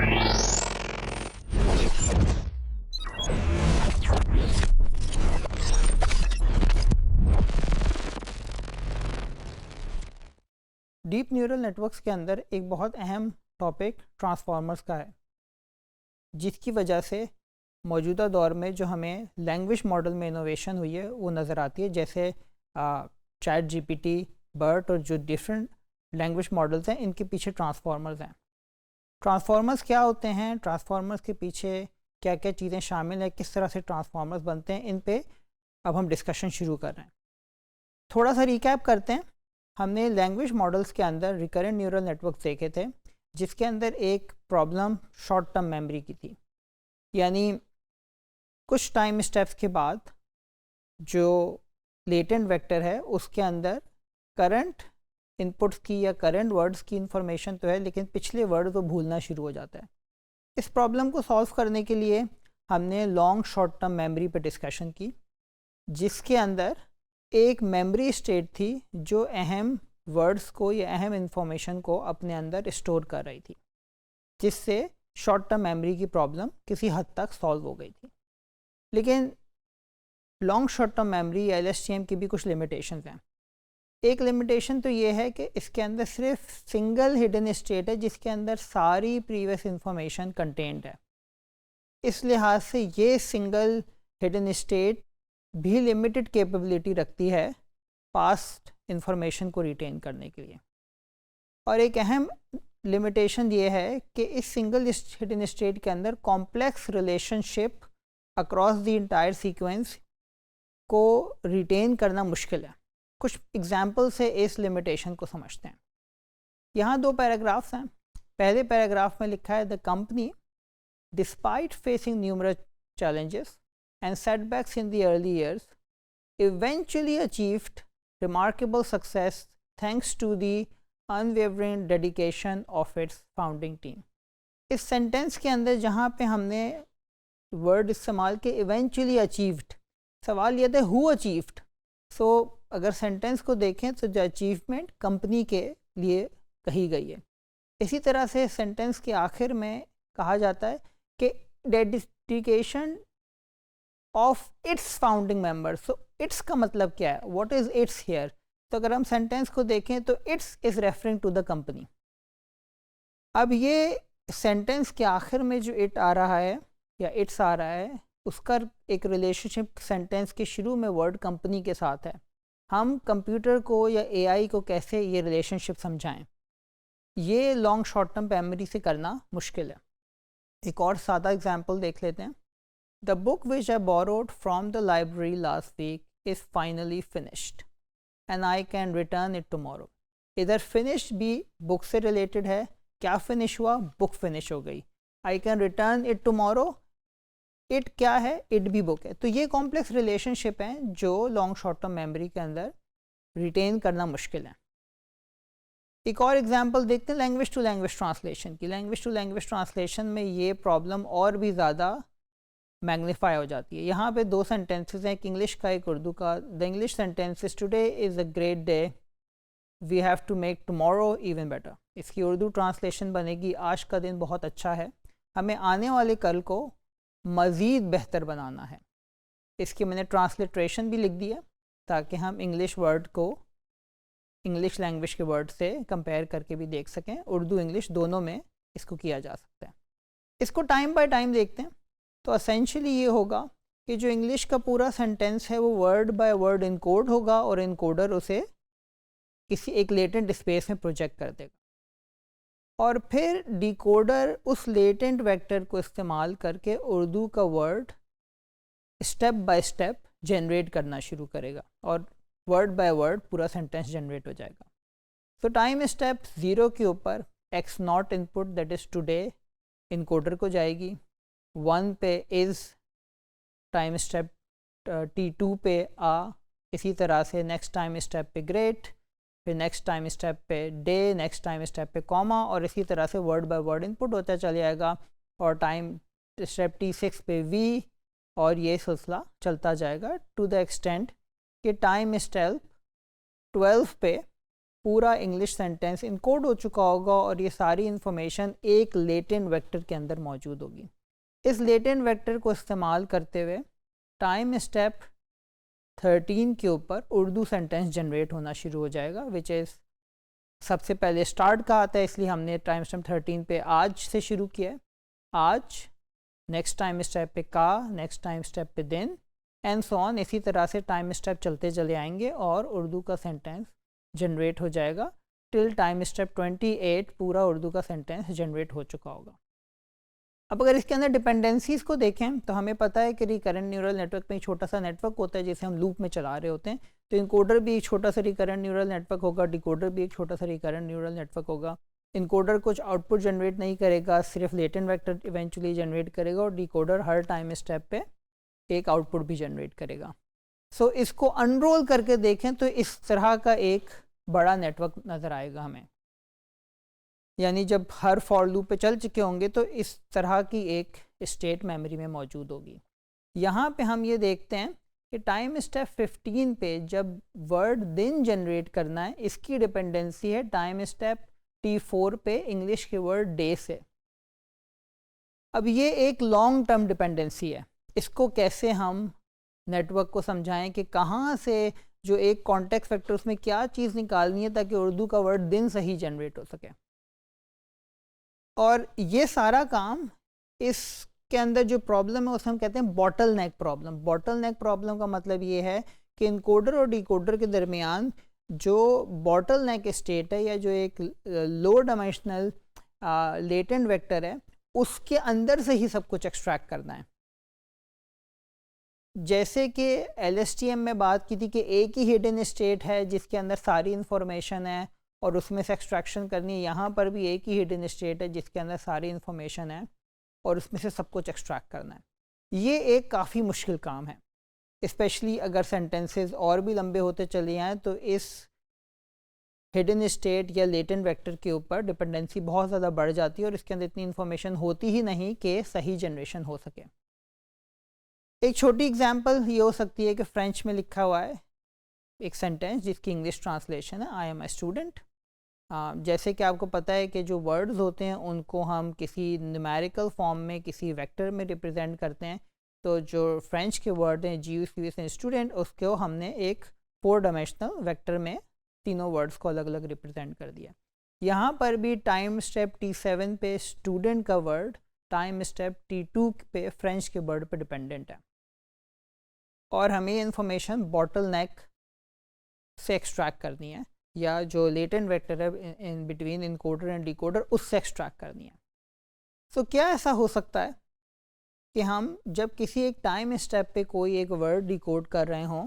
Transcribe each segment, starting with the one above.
Deep neural networks के अंदर एक बहुत अहम टॉपिक ट्रांसफार्मर्स का है, जिसकी वजह से मौजूदा दौर में जो हमें लैंग्वेज मॉडल में इनोवेशन हुई है वो नज़र आती है, जैसे चैट जीपीटी, बर्ट और जो डिफरेंट लैंग्वेज मॉडल्स हैं इनके पीछे ट्रांसफार्मर्स हैं। ट्रांसफार्मर्स क्या होते हैं, ट्रांसफार्मर्स के पीछे क्या क्या चीज़ें शामिल हैं, किस तरह से ट्रांसफार्मर्स बनते हैं, इन पे अब हम डिस्कशन शुरू कर रहे हैं। थोड़ा सा रिकैप करते हैं। हमने लैंग्वेज मॉडल्स के अंदर रिकरेंट न्यूरल नेटवर्क देखे थे, जिसके अंदर एक प्रॉब्लम शॉर्ट टर्म मेमोरी की थी, यानी कुछ टाइम स्टेप्स के बाद जो लेटेंट वेक्टर है उसके अंदर करंट इनपुट्स की या करंट वर्ड्स की इंफॉर्मेशन तो है, लेकिन पिछले वर्ड को भूलना शुरू हो जाता है। इस प्रॉब्लम को सॉल्व करने के लिए हमने लॉन्ग शॉर्ट टर्म मेमोरी पर डिस्कशन की, जिसके अंदर एक मेमोरी स्टेट थी जो अहम वर्ड्स को या अहम इंफॉर्मेशन को अपने अंदर स्टोर कर रही थी, जिससे शॉर्ट टर्म मेमोरी की प्रॉब्लम किसी हद तक सॉल्व हो गई थी। लेकिन लॉन्ग शॉर्ट टर्म मेमोरी या LSTM की भी कुछ लिमिटेशंस हैं। एक लिमिटेशन तो ये है कि इसके अंदर सिर्फ सिंगल हिडन स्टेट है, जिसके अंदर सारी प्रीवियस इंफॉर्मेशन कंटेंट है। इस लिहाज से ये सिंगल हिडन स्टेट भी लिमिटेड कैपेबिलिटी रखती है पास्ट इंफॉर्मेशन को रिटेन करने के लिए। और एक अहम लिमिटेशन ये है कि इस सिंगल हिडन स्टेट के अंदर complex relationship across the entire sequence को रिटेन करना मुश्किल है। कुछ एग्जांपल से इस लिमिटेशन को समझते हैं। यहाँ दो पैराग्राफ्स हैं। पहले पैराग्राफ में लिखा है, the company despite facing numerous challenges and setbacks in the early years, eventually achieved remarkable success thanks to the unwavering dedication of its founding team. इस सेंटेंस के अंदर जहाँ पे हमने वर्ड इस्तेमाल के eventually achieved, सवाल यह था who achieved. So अगर सेंटेंस को देखें तो जो अचीवमेंट कंपनी के लिए कही गई है। इसी तरह से सेंटेंस के आखिर में कहा जाता है कि dedication of its founding member. So it's का मतलब क्या है, व्हाट इज़ इट्स हियर। तो अगर हम सेंटेंस को देखें तो it's is referring to the company. अब ये सेंटेंस के आखिर में जो इट आ रहा है या इट्स आ रहा है, उसका एक रिलेशनशिप सेंटेंस के शुरू में वर्ड कंपनी के साथ है। हम कंप्यूटर को या AI को कैसे ये रिलेशनशिप समझाएं, ये लॉन्ग शॉर्ट टर्म मेमोरी से करना मुश्किल है। एक और सादा एग्जांपल देख लेते हैं। The book which I borrowed from the library last week is finally finished and I can return it tomorrow. इधर finished भी book से related है। क्या finish हुआ, book finish हो गई। I can return it tomorrow, it क्या है, it भी book है। तो ये complex relationship हैं जो long short term memory के अंदर retain करना मुश्किल है। एक और एग्जांपल देखते हैं लैंग्वेज टू लैंग्वेज ट्रांसलेशन की। लैंग्वेज टू लैंग्वेज ट्रांसलेशन में ये प्रॉब्लम और भी ज़्यादा मैग्नीफाई हो जाती है। यहाँ पे दो सेंटेंसेस हैं, एक इंग्लिश का एक उर्दू का। The English sentence is today is a great day, we have to make tomorrow even better. इसकी उर्दू ट्रांसलेशन बनेगी, आज का दिन बहुत अच्छा है, हमें आने वाले कल को मज़ीद बेहतर बनाना है। इसकी मैंने ट्रांसलिट्रेशन भी लिख दिया ताकि हम इंग्लिश वर्ड को इंग्लिश लैंग्वेज के वर्ड से कंपेयर करके भी देख सकें। उर्दू इंग्लिश दोनों में इसको किया जा सकता है। इसको टाइम बाय टाइम देखते हैं तो असेंशली ये होगा कि जो इंग्लिश का पूरा सेंटेंस है वो वर्ड बाय वर्ड इनकोड होगा और इनकोडर उसे किसी एक लेटेंट स्पेस में प्रोजेक्ट कर देगा और फिर डिकोडर उस लेटेंट वेक्टर को इस्तेमाल करके उर्दू का word step by step generate करना शुरू करेगा और वर्ड बाय वर्ड पूरा सेंटेंस जनरेट हो जाएगा। तो टाइम स्टेप 0 के ऊपर x not input that is today encoder को जाएगी। 1 पे इज़ टाइम स्टेप T2 पे इसी तरह से नेक्स्ट टाइम स्टेप पे ग्रेट, फिर नेक्स्ट टाइम स्टेप पे डे, नेक्स्ट टाइम स्टेप पे कॉमा और इसी तरह से वर्ड बाय वर्ड इनपुट होता चला जाएगा और टाइम स्टेप T6 पे V और ये सिलसिला चलता जाएगा टू द एक्सटेंट कि टाइम स्टेप 12 पे पूरा इंग्लिश सेंटेंस इनकोड हो चुका होगा और ये सारी इन्फॉर्मेशन एक लेटेंट वेक्टर के अंदर मौजूद होगी। इस लेटेंट वेक्टर को इस्तेमाल करते हुए टाइम स्टेप 13 के ऊपर उर्दू सेंटेंस जनरेट होना शुरू हो जाएगा, विच इज़ सबसे पहले स्टार्ट का आता है, इसलिए हमने टाइम स्टेप 13 पे आज से शुरू किया है। आज, नेक्स्ट टाइम स्टेप पे का, नेक्स्ट टाइम स्टेप पे दिन, एंड सो ऑन। इसी तरह से टाइम स्टेप चलते चले आएंगे और उर्दू का सेंटेंस जनरेट हो जाएगा टिल टाइम स्टेप 28 पूरा उर्दू का सेंटेंस जनरेट हो चुका होगा। अब अगर इसके अंदर डिपेंडेंसीज़ को देखें तो हमें पता है कि रिकरेंट न्यूरल नेटवर्क में एक छोटा सा नेटवर्क होता है जिसे हम लूप में चला रहे होते हैं। तो इनकोडर भी एक छोटा सा रिकरेंट न्यूरल नेटवर्क होगा, डिकोडर भी एक छोटा सा रिकरेंट न्यूरल नेटवर्क होगा। इनकोडर कुछ आउटपुट जनरेट नहीं करेगा, सिर्फ लेटेंट वेक्टर इवेंचुअली जनरेट करेगा, और डिकोडर हर टाइम स्टेप पे एक आउटपुट भी जनरेट करेगा। सो इसको अनरोल करके देखें तो इस तरह का एक बड़ा नेटवर्क नज़र आएगा हमें, यानी जब हर फॉर लूप पे चल चुके होंगे तो इस तरह की एक स्टेट मेमोरी में मौजूद होगी। यहाँ पे हम ये देखते हैं कि टाइम स्टेप 15 पे जब वर्ड दिन जनरेट करना है, इसकी डिपेंडेंसी है टाइम स्टेप T4 पे इंग्लिश के वर्ड डे से। अब ये एक लॉन्ग टर्म डिपेंडेंसी है, इसको कैसे हम नेटवर्क को समझाएं कि कहाँ से जो एक कॉन्टेक्स्ट वेक्टर उसमें क्या चीज़ निकालनी है ताकि उर्दू का वर्ड दिन सही जनरेट हो सके। और ये सारा काम, इसके अंदर जो प्रॉब्लम है उसे हम कहते हैं बॉटल नेक प्रॉब्लम। बॉटल नेक प्रॉब्लम का मतलब ये है कि इनकोडर और डिकोडर के दरमियान जो बॉटल नेक स्टेट है या जो एक लो डायमेंशनल लेटेंट वेक्टर है, उसके अंदर से ही सब कुछ एक्सट्रैक्ट करना है। जैसे कि LSTM में बात की थी कि एक ही हिडन स्टेट है जिसके अंदर सारी इन्फॉर्मेशन है और उसमें से एक्सट्रैक्शन करनी है, यहाँ पर भी एक ही हिडन स्टेट है जिसके अंदर सारी इन्फॉर्मेशन है और उसमें से सब कुछ एक्सट्रैक्ट करना है। ये एक काफ़ी मुश्किल काम है, स्पेशली अगर सेंटेंसेस और भी लंबे होते चले आएँ तो इस हिडन स्टेट या लेटेंट वेक्टर के ऊपर डिपेंडेंसी बहुत ज़्यादा बढ़ जाती है और इसके अंदर इतनी इन्फॉर्मेशन होती ही नहीं कि सही जनरेशन हो सके। एक छोटी एग्जांपल ये हो सकती है कि फ्रेंच में लिखा हुआ है एक सेंटेंस जिसकी इंग्लिश ट्रांसलेशन है आई एम ए स्टूडेंट। जैसे कि आपको पता है कि जो वर्ड्स होते हैं उनको हम किसी न्यूमेरिकल फॉर्म में किसी वेक्टर में रिप्रेजेंट करते हैं, तो जो फ्रेंच के वर्ड हैं GUS स्टूडेंट, उसको हमने एक 4 डायमेंशनल वेक्टर में तीनों वर्ड्स को अलग अलग रिप्रेजेंट कर दिया। यहाँ पर भी टाइम स्टेप T7 पे स्टूडेंट का वर्ड टाइम स्टेप T2 पे फ्रेंच के वर्ड पे डिपेंडेंट है और हमें इन्फॉर्मेशन बॉटल नेक से एक्सट्रैक्ट करनी है या जो लेटेंट वेक्टर है in between encoder and decoder उससे एक्सट्रैक्ट करनी है। तो क्या ऐसा हो सकता है कि हम जब किसी एक टाइम स्टेप पे कोई एक वर्ड डिकोड कर रहे हों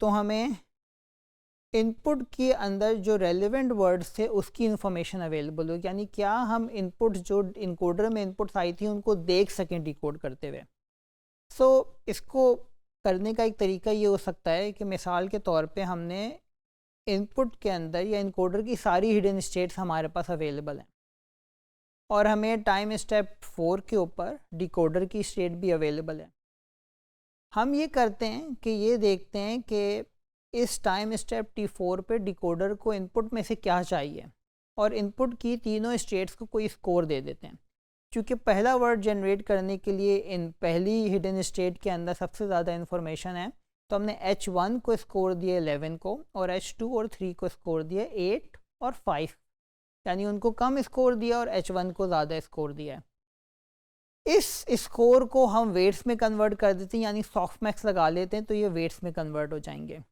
तो हमें इनपुट के अंदर जो रेलेवेंट वर्ड्स थे उसकी इन्फॉर्मेशन अवेलेबल हो, यानी क्या हम इनपुट जो इनकोडर में इनपुट्स आई थी उनको देख सकें डिकोड करते हुए। सो इसको करने का एक तरीका ये हो सकता है कि मिसाल के तौर पे हमने इनपुट के अंदर या इनकोडर की सारी हिडन स्टेट्स हमारे पास अवेलेबल हैं और हमें टाइम स्टेप 4 के ऊपर डिकोडर की स्टेट भी अवेलेबल है। हम ये करते हैं कि ये देखते हैं कि इस टाइम स्टेप T4 पे डिकोडर को इनपुट में से क्या चाहिए और इनपुट की तीनों स्टेट्स को कोई स्कोर दे देते हैं। क्योंकि पहला वर्ड जनरेट करने के लिए इन पहली हिडन स्टेट के अंदर सबसे ज़्यादा इन्फॉर्मेशन है, तो हमने H1 को स्कोर दिया 11 को और H2 और 3 को स्कोर दिया 8 और 5, यानी उनको कम स्कोर दिया और H1 को ज़्यादा स्कोर दिया है। इस स्कोर को हम वेट्स में कन्वर्ट कर देते हैं, यानी सॉफ्ट मैक्स लगा लेते हैं तो ये वेट्स में कन्वर्ट हो जाएंगे।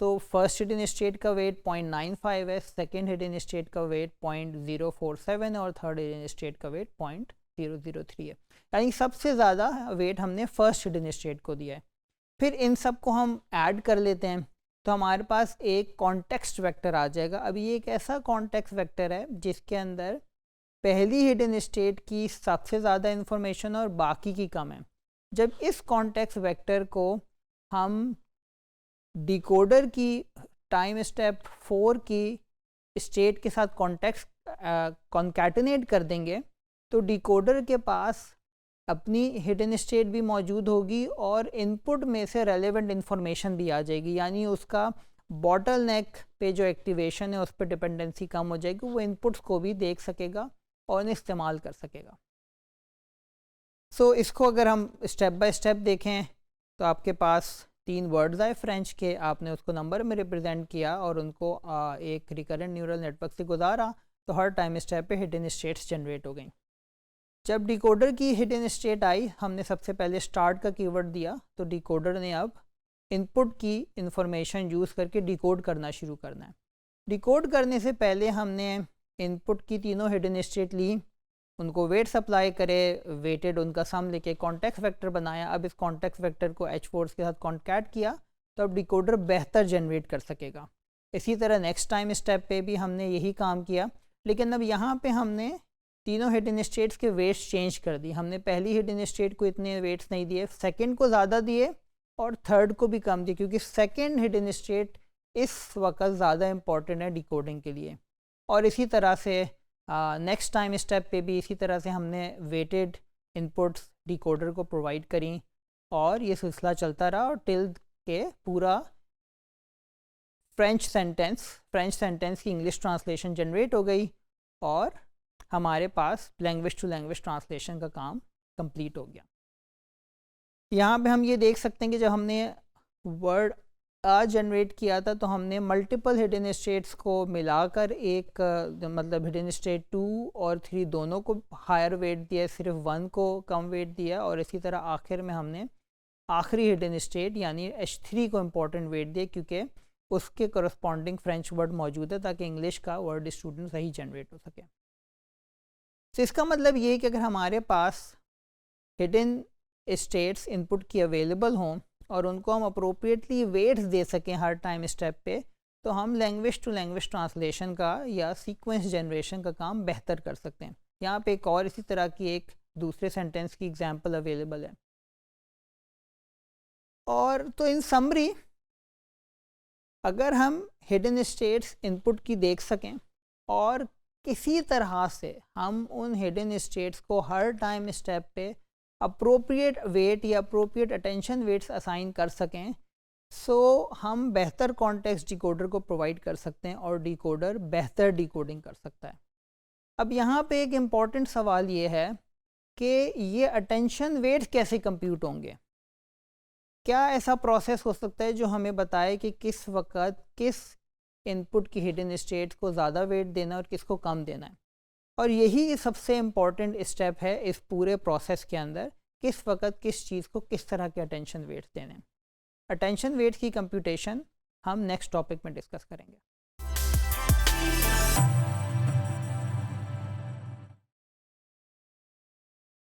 तो फर्स्ट हिडन स्टेट का वेट 0.95 है, सेकेंड हिडन स्टेट का वेट 0.047 है और थर्ड हिडन स्टेट का वेट 0.003 है, यानी सबसे ज़्यादा वेट हमने फर्स्ट हिडन स्टेट को दिया है। फिर इन सब को हम ऐड कर लेते हैं तो हमारे पास एक कॉन्टेक्स्ट वेक्टर आ जाएगा। अब ये एक ऐसा कॉन्टेक्स्ट वेक्टर है जिसके अंदर पहली हिडन स्टेट की सबसे ज़्यादा इन्फॉर्मेशन और बाकी की कम है। जब इस कॉन्टेक्स्ट वेक्टर को हम डिकोडर की टाइम स्टेप 4 की स्टेट के साथ कॉन्कैटिनेट कर देंगे तो डिकोडर के पास अपनी हिडन स्टेट भी मौजूद होगी और इनपुट में से रेलेवेंट इन्फॉर्मेशन भी आ जाएगी, यानी उसका बॉटल नेक पे जो एक्टिवेशन है उस पर डिपेंडेंसी कम हो जाएगी, वो इनपुट्स को भी देख सकेगा और उन्हें इस्तेमाल कर सकेगा। सो इसको अगर हम स्टेप बाय स्टेप देखें तो आपके पास 3 वर्ड्स आए फ्रेंच के, आपने उसको नंबर में रिप्रेजेंट किया और उनको एक रिकरेंट न्यूरल नेटवर्क से गुजारा, तो हर टाइम स्टेप पे हिडन स्टेट्स जनरेट हो गई। जब डिकोडर की हिडन स्टेट आई, हमने सबसे पहले स्टार्ट का कीवर्ड दिया, तो डिकोडर ने अब इनपुट की इंफॉर्मेशन यूज़ करके डिकोड करना शुरू करना है। डिकोड करने से पहले हमने इनपुट की तीनों हिडन स्टेट ली, उनको वेट्स अप्लाई करे, वेटेड उनका सम लेके कॉन्टेक्स्ट वेक्टर बनाया। अब इस कॉन्टेक्स्ट वेक्टर को H4 के साथ कॉन्कैट किया, तो अब डिकोडर बेहतर जनरेट कर सकेगा। इसी तरह नेक्स्ट टाइम स्टेप पे भी हमने यही काम किया, लेकिन अब यहाँ पे हमने तीनों हिडन स्टेट्स के वेट्स चेंज कर दी। हमने पहली हिडन स्टेट को इतने वेट्स नहीं दिए, सेकंड को ज़्यादा दिए और थर्ड को भी कम दिए, क्योंकि सेकंड हिडन स्टेट इस वक्त ज़्यादा इम्पॉर्टेंट है डिकोडिंग के लिए। और इसी तरह से नेक्स्ट टाइम स्टेप पे भी इसी तरह से हमने वेटेड इनपुट्स डिकोडर को प्रोवाइड करी और ये सिलसिला चलता रहा, और टिल के पूरा फ्रेंच सेंटेंस की इंग्लिश ट्रांसलेशन जनरेट हो गई और हमारे पास लैंग्वेज टू लैंग्वेज ट्रांसलेशन का काम कंप्लीट हो गया। यहाँ पे हम ये देख सकते हैं कि जब हमने वर्ड जनरेट किया था, तो हमने मल्टीपल हिडन स्टेट्स को मिलाकर एक मतलब हिडन स्टेट 2 और 3 दोनों को हायर वेट दिया, सिर्फ 1 को कम वेट दिया, और इसी तरह आखिर में हमने आखिरी हिडन स्टेट यानी H3 को इम्पोर्टेंट वेट दिया, क्योंकि उसके करस्पॉन्डिंग फ्रेंच वर्ड मौजूद है, ताकि इंग्लिश का वर्ड स्टूडेंट सही जनरेट हो सके। तो इसका मतलब ये है कि अगर हमारे पास हिडन स्टेट्स इनपुट की अवेलेबल हों और उनको हम अप्रोप्रिएटली वेट्स दे सकें हर टाइम स्टेप पे, तो हम लैंग्वेज टू लैंग्वेज ट्रांसलेशन का या सीक्वेंस जनरेशन का काम बेहतर कर सकते हैं। यहाँ पे एक और इसी तरह की एक दूसरे सेंटेंस की एग्जांपल अवेलेबल है। और तो इन समरी, अगर हम हिडन स्टेट्स इनपुट की देख सकें और किसी तरह से हम उन हिडन स्टेट्स को हर टाइम स्टेप पे अप्रोप्रिएट वेट या अप्रोप्रिएट अटेंशन वेट्स असाइन कर सकें, सो हम बेहतर कॉन्टेक्स्ट डिकोडर को प्रोवाइड कर सकते हैं और डिकोडर बेहतर डिकोडिंग कर सकता है। अब यहाँ पे एक इम्पॉर्टेंट सवाल ये है कि ये अटेंशन वेट्स कैसे कंप्यूट होंगे। क्या ऐसा प्रोसेस हो सकता है जो हमें बताए कि किस वक्त किस इनपुट की हिडन स्टेट्स को ज़्यादा वेट देना और किसको कम देना है। और यही सबसे इम्पॉर्टेंट स्टेप है इस पूरे प्रोसेस के अंदर, किस वक्त किस चीज़ को किस तरह के अटेंशन वेट्स देने। अटेंशन वेट्स की कंप्यूटेशन हम नेक्स्ट टॉपिक में डिस्कस करेंगे।